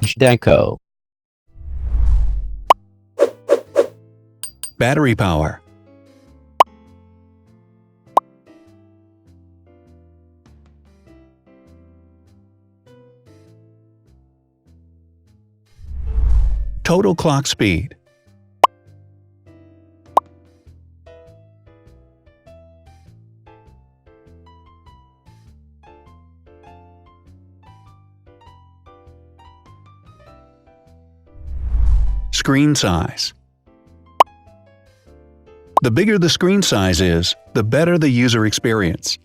Zhdanko. Battery power. Total clock speed. Screen size. The bigger the screen size is, the better the user experience.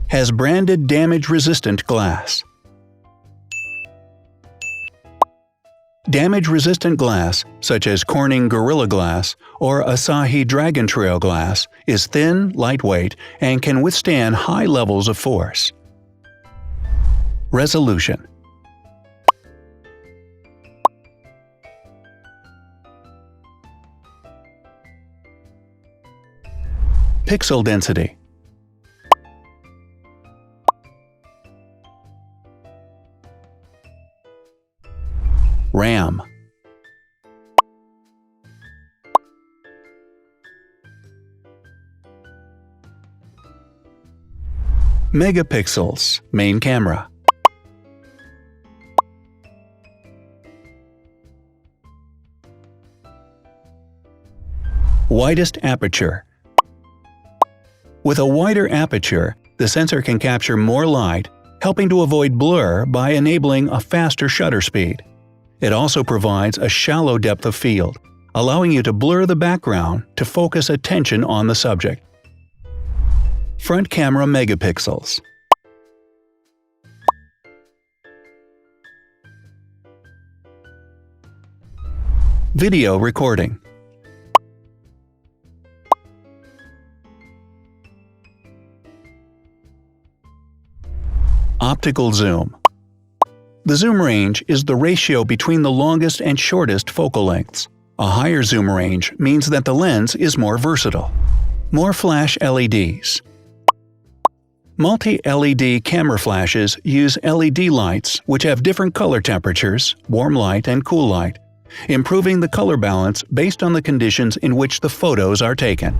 Has branded damage-resistant glass. Damage-resistant glass, such as Corning Gorilla Glass or Asahi Dragon Trail glass, is thin, lightweight, and can withstand high levels of force. Resolution. Pixel density. RAM. Megapixels, main camera. Widest aperture. With a wider aperture, the sensor can capture more light, helping to avoid blur by enabling a faster shutter speed. It also provides a shallow depth of field, allowing you to blur the background to focus attention on the subject. Front camera megapixels. Video recording. Optical zoom. The zoom range is the ratio between the longest and shortest focal lengths. A higher zoom range means that the lens is more versatile. More flash LEDs. Multi-LED camera flashes use LED lights which have different color temperatures, warm light and cool light, improving the color balance based on the conditions in which the photos are taken.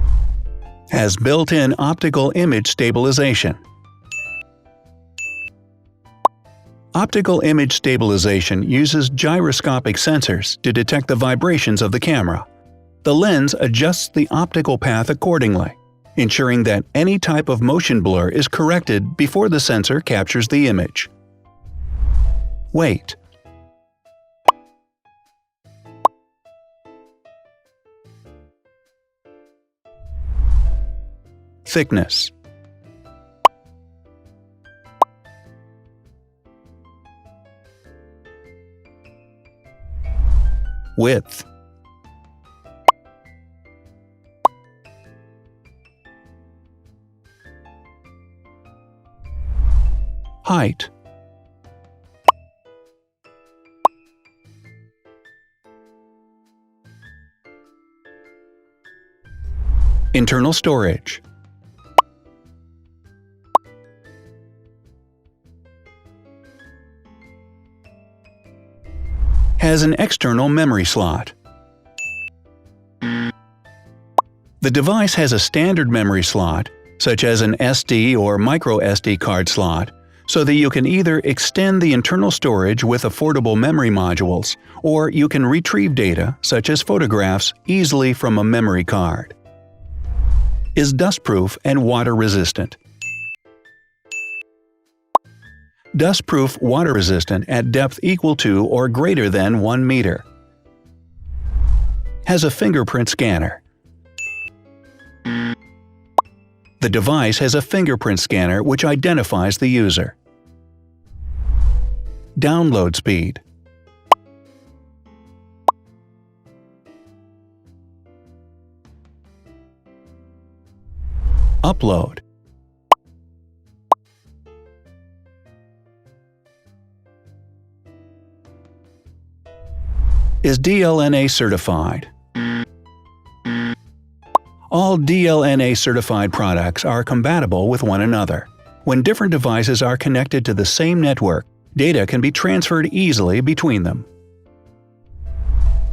Has built-in optical image stabilization. Optical image stabilization uses gyroscopic sensors to detect the vibrations of the camera. The lens adjusts the optical path accordingly, ensuring that any type of motion blur is corrected before the sensor captures the image. Weight. Thickness. Width. Height. Internal storage. Has an external memory slot. The device has a standard memory slot, such as an SD or micro SD card slot, so that you can either extend the internal storage with affordable memory modules, or you can retrieve data, such as photographs, easily from a memory card. Is dustproof and water-resistant. Dustproof water-resistant at depth equal to or greater than 1 meter. Has a fingerprint scanner. The device has a fingerprint scanner which identifies the user. Download speed. Upload. Is DLNA certified. All DLNA certified products are compatible with one another. When different devices are connected to the same network, data can be transferred easily between them.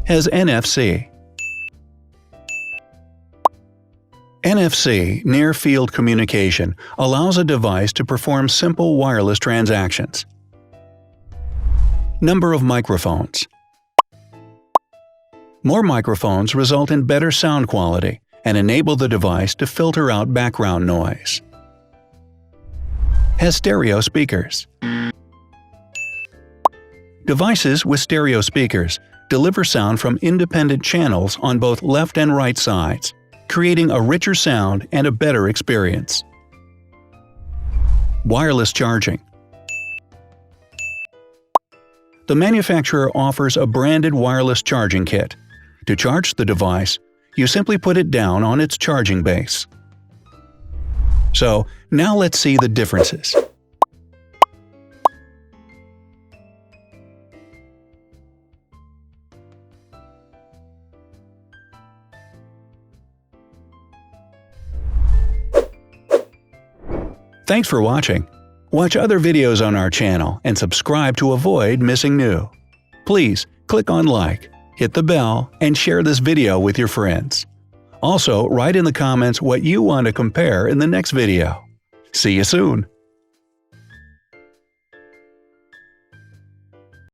Has NFC. NFC, near-field communication, allows a device to perform simple wireless transactions. Number of microphones. More microphones result in better sound quality and enable the device to filter out background noise. Has stereo speakers. Devices with stereo speakers deliver sound from independent channels on both left and right sides, creating a richer sound and a better experience. Wireless charging. The manufacturer offers a branded wireless charging kit. To charge the device, you simply put it down on its charging base. So, now let's see the differences. Thanks for watching. Watch other videos on our channel and subscribe to avoid missing new. Please click on like, hit the bell, and share this video with your friends. Also, write in the comments what you want to compare in the next video. See you soon!